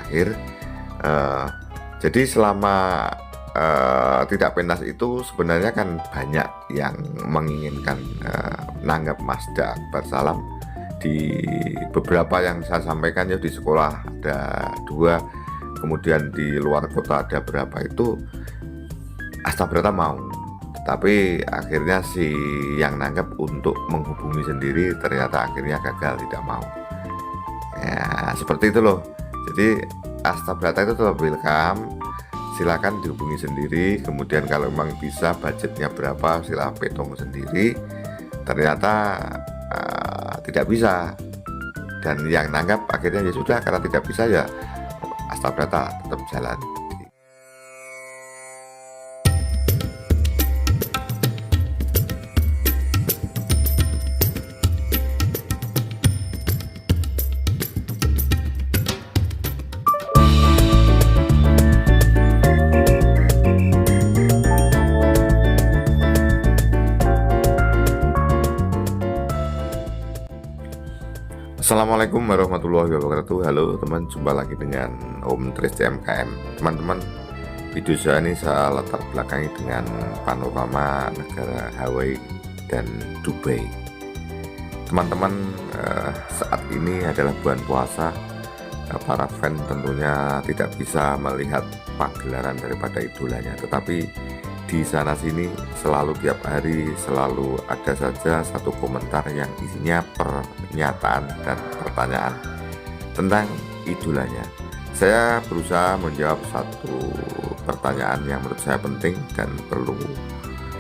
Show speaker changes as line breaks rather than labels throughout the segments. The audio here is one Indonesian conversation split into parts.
akhir. Jadi selama tidak pentas itu sebenarnya kan banyak yang menginginkan nanggap Masda Akbar Salam. Di beberapa yang saya sampaikan ya, di sekolah ada 2, kemudian di luar kota ada berapa, itu Astabrata mau, tapi akhirnya si yang nanggap untuk menghubungi sendiri ternyata akhirnya gagal, tidak mau. Ya seperti itu loh. Jadi Astabrata itu tetap welcome, silakan dihubungi sendiri. Kemudian kalau memang bisa, budgetnya berapa, silakan petung sendiri. Ternyata tidak bisa, dan yang nanggap akhirnya ya sudah, karena tidak bisa ya Astabrata tetap jalan. Assalamualaikum warahmatullahi wabarakatuh. Halo teman, jumpa lagi dengan Om Tris CMKM. Teman-teman, video saya ini saya latar belakangi dengan panorama negara Hawaii dan Dubai. Teman-teman, saat ini adalah bulan puasa. Para fan tentunya tidak bisa melihat pagelaran daripada idolanya, tetapi di sana sini selalu tiap hari selalu ada saja satu komentar yang isinya pernyataan dan pertanyaan tentang idolanya. Saya berusaha menjawab satu pertanyaan yang menurut saya penting dan perlu,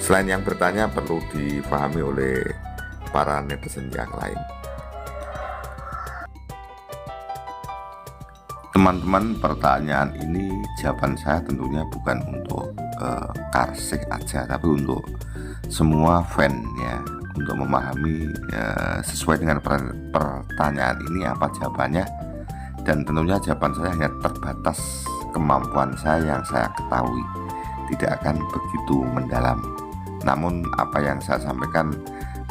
selain yang bertanya, perlu dipahami oleh para netizen yang lain. Teman-teman, pertanyaan ini jawaban saya tentunya bukan untuk Karsih aja, tapi untuk semua fan ya, untuk memahami sesuai dengan pertanyaan ini apa jawabannya. Dan tentunya jawaban saya hanya terbatas kemampuan saya yang saya ketahui, tidak akan begitu mendalam. Namun apa yang saya sampaikan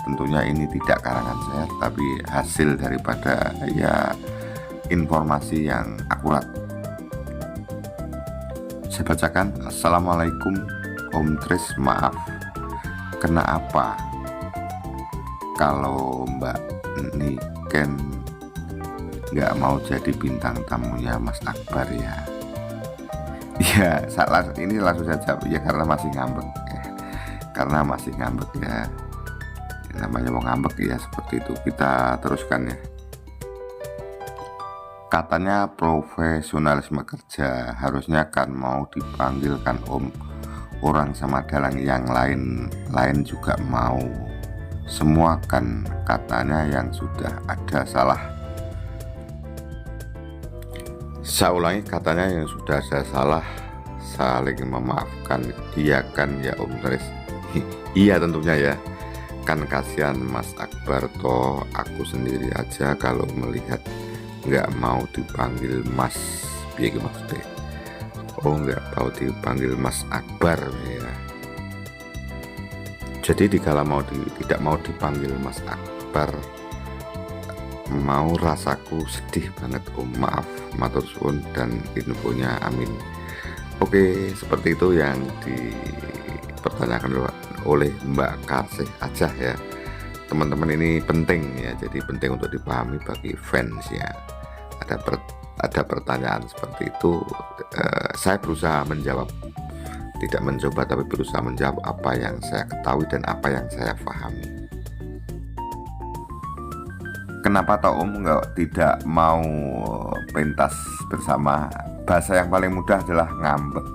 tentunya ini tidak karangan saya, tapi hasil daripada ya informasi yang akurat. Saya bacakan. Assalamualaikum Om Tris, maaf, kenapa kalau Mbak Niken nggak mau jadi bintang tamunya Mas Akbar ya? Ya, ini langsung saja ya, karena masih ngambek ya. Karena masih ngambek ya, namanya mau ngambek ya, seperti itu. Kita teruskan ya. Katanya profesionalisme kerja, harusnya kan mau dipanggil kan Om, orang sama dalang yang lain juga mau. Semua kan katanya yang sudah ada salah. Saya ulangi, katanya yang sudah ada salah saling memaafkan. Iya kan ya Om Tris? Iya tentunya ya. Kan kasihan Mas Akbar toh, aku sendiri aja kalau melihat nggak mau dipanggil Mas, biar maksudnya, oh nggak mau dipanggil Mas Akbar ya. Jadi dikala tidak mau dipanggil Mas Akbar, mau rasaku sedih banget Om, maaf, matur suwun dan infonya, amin. Oke, seperti itu yang dipertanyakan oleh Mbak Karsih aja ya. Teman-teman, ini penting ya, jadi penting untuk dipahami bagi fans ya. Ada pertanyaan seperti itu, saya berusaha menjawab, tidak mencoba tapi berusaha menjawab apa yang saya ketahui dan apa yang saya pahami. Kenapa toh Om tidak mau pentas bersama? Bahasa yang paling mudah adalah ngambek.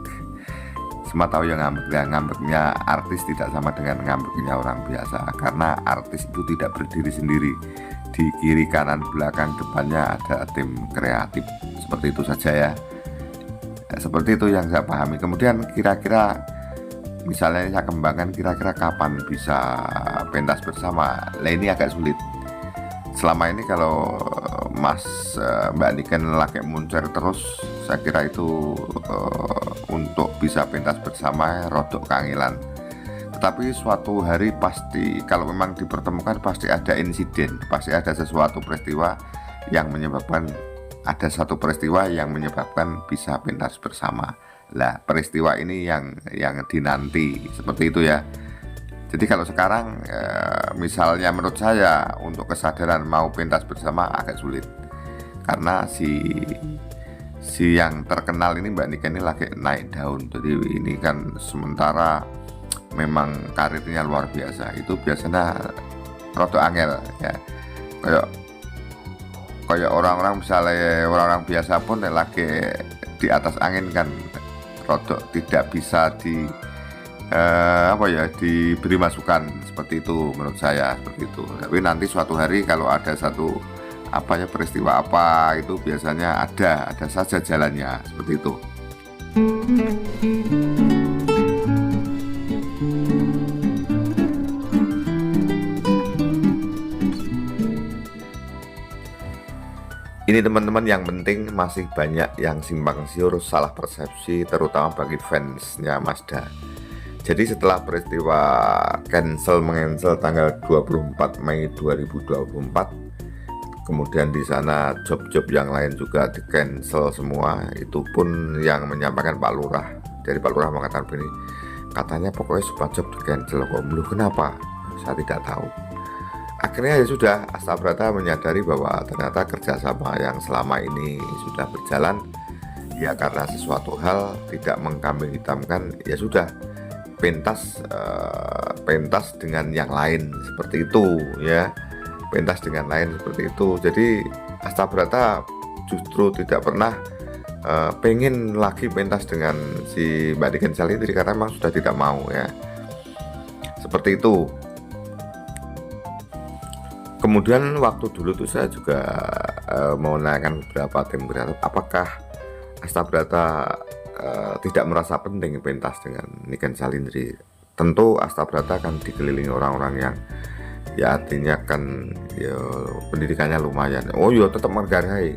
Semua tahu ya ngambek ya, ngambeknya artis tidak sama dengan ngambeknya orang biasa, karena artis itu tidak berdiri sendiri. Di kiri kanan belakang depannya ada tim kreatif, seperti itu saja ya. Seperti itu yang saya pahami. Kemudian kira-kira misalnya saya kembangkan, kira-kira kapan bisa pentas bersama. Nah ini agak sulit. Selama ini kalau Mbak Niken lagi muncul terus, saya kira itu untuk bisa pentas bersama rodok kangilan. Tetapi suatu hari pasti, kalau memang dipertemukan, pasti ada insiden, pasti ada sesuatu peristiwa yang menyebabkan ada satu peristiwa yang menyebabkan bisa pentas bersama. Lah, peristiwa ini yang dinanti seperti itu ya. Jadi kalau sekarang misalnya menurut saya untuk kesadaran mau pentas bersama agak sulit karena si yang terkenal ini Mbak Nika ini lagi naik daun. Jadi ini kan sementara memang karirnya luar biasa. Itu biasanya rada angel ya. Kayak orang-orang misalnya orang-orang biasa pun lagi di atas angin kan rada tidak bisa diberi masukan seperti itu menurut saya seperti itu. Tapi nanti suatu hari kalau ada satu peristiwa apa itu biasanya ada saja jalannya seperti itu. Ini teman-teman, yang penting masih banyak yang simpang siur, salah persepsi, terutama bagi fansnya Mazda. Jadi setelah peristiwa mencancel tanggal 24 Mei 2024, kemudian di sana job-job yang lain juga di-cancel semua. Itu pun yang menyampaikan Pak Lurah. Jadi Pak Lurah mengatakan begini, katanya pokoknya semua job di-cancel. Kok belum, kenapa? Saya tidak tahu. Akhirnya ya sudah, Astabrata menyadari bahwa ternyata kerjasama yang selama ini sudah berjalan ya karena sesuatu hal tidak mengkambing hitamkan, ya sudah pentas dengan yang lain seperti itu ya, pentas dengan lain seperti itu. Jadi Astabrata justru tidak pernah pengen lagi pentas dengan si Mbak Niken Salindri karena memang sudah tidak mau ya, seperti itu. Kemudian waktu dulu tuh saya juga mau menanyakan beberapa tim kreatif, apakah Astabrata tidak merasa penting pentas dengan Niken Salindri. Tentu Astabrata kan dikelilingi orang-orang yang ya artinya kan ya pendidikannya lumayan. Oh ya tetap menghargai.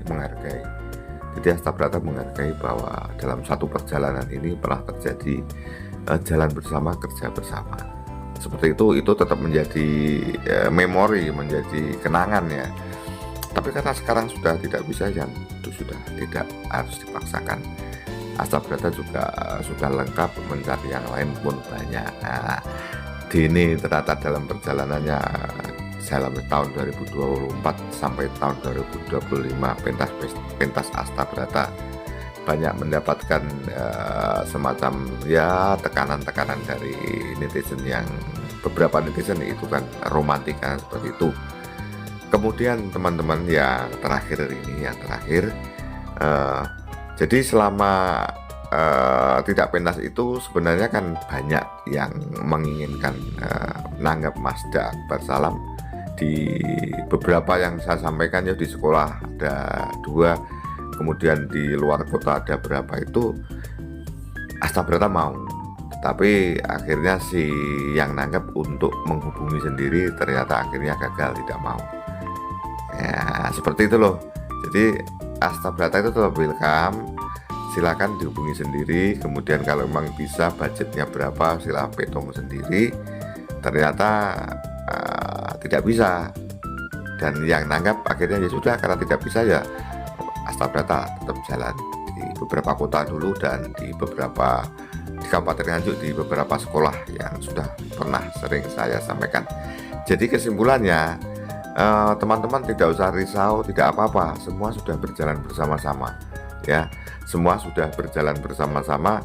Jadi Astabrata menghargai bahwa dalam satu perjalanan ini pernah terjadi jalan bersama, kerja bersama. Seperti itu tetap menjadi memori, menjadi kenangan ya. Tapi karena sekarang sudah tidak bisa, yang itu sudah tidak harus dipaksakan. Astabrata juga sudah lengkap, mencari yang lain pun banyak. Nah, Dini ternyata dalam perjalanannya dalam tahun 2024 sampai tahun 2025 pentas Astabrata banyak mendapatkan semacam ya tekanan-tekanan dari netizen, yang beberapa netizen itu kan romantika seperti itu. Kemudian teman-teman yang terakhir jadi selama tidak pentas itu sebenarnya kan banyak yang menginginkan nanggap Mazda Akbar Salam. Di beberapa yang saya sampaikan ya, di sekolah ada 2, kemudian di luar kota ada berapa, itu Astabrata mau, tapi akhirnya si yang nanggap untuk menghubungi sendiri ternyata akhirnya gagal, tidak mau ya, seperti itu loh. Jadi Astabrata itu tetap welcome, silakan dihubungi sendiri. Kemudian kalau memang bisa budgetnya berapa silakan petung sendiri. Ternyata tidak bisa, dan yang nanggap akhirnya ya sudah, karena tidak bisa ya Astabrata tetap jalan di beberapa kota dulu dan di Kabupaten Nganjuk, di beberapa sekolah yang sudah pernah sering saya sampaikan. Jadi kesimpulannya, teman-teman tidak usah risau, tidak apa-apa, semua sudah berjalan bersama-sama ya, semua sudah berjalan bersama-sama,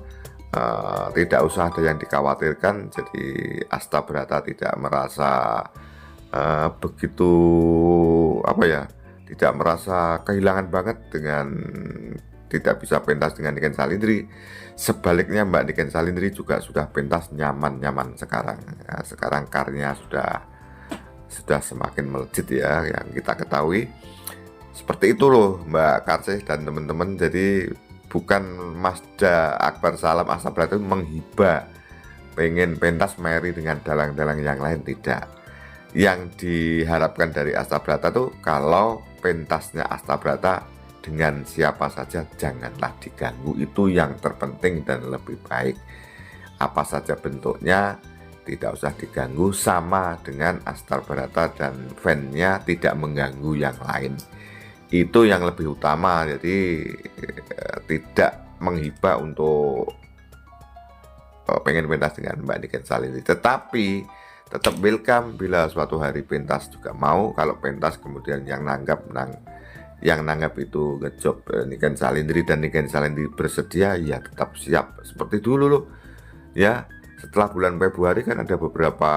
tidak usah ada yang dikhawatirkan. Jadi Astabrata tidak merasa begitu tidak merasa kehilangan banget dengan tidak bisa pentas dengan Niken Salindri. Sebaliknya Mbak Niken Salindri juga sudah pentas nyaman-nyaman sekarang ya, sekarang karirnya sudah semakin melejit ya, yang kita ketahui. Seperti itu loh Mbak Karsih dan teman-teman. Jadi bukan Mazda Akbar Salam Astabrata menghibah pengen pentas meri dengan dalang-dalang yang lain, tidak. Yang diharapkan dari Astabrata tuh kalau pentasnya Astabrata dengan siapa saja janganlah diganggu, itu yang terpenting dan lebih baik. Apa saja bentuknya tidak usah diganggu, sama dengan Astabrata dan fan-nya tidak mengganggu yang lain. Itu yang lebih utama. Jadi tidak menghibah untuk pengen pentas dengan Mbak Niken Salindri, tetapi tetap welcome bila suatu hari pentas juga mau. Kalau pentas kemudian yang nanggap itu ngejob Niken Salindri dan Niken Salindri bersedia, ya tetap siap seperti dulu loh ya. Setelah bulan Februari kan ada beberapa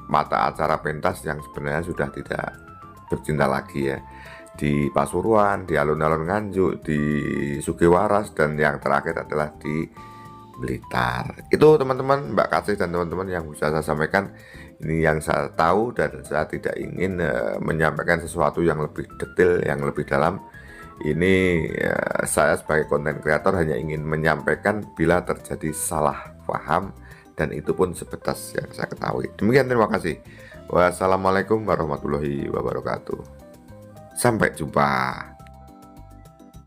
mata acara pentas yang sebenarnya sudah tidak bercinta lagi ya, di Pasuruan, di alun-alun Nganjuk, di Sugiwaras, dan yang terakhir adalah di Blitar. Itu teman-teman, Mbak Kasih dan teman-teman yang bisa saya sampaikan. Ini yang saya tahu dan saya tidak ingin menyampaikan sesuatu yang lebih detail, yang lebih dalam. Ini saya sebagai konten kreator hanya ingin menyampaikan bila terjadi salah paham, dan itu pun sebatas yang saya ketahui. Demikian, terima kasih. Wassalamualaikum warahmatullahi wabarakatuh. Sampai jumpa.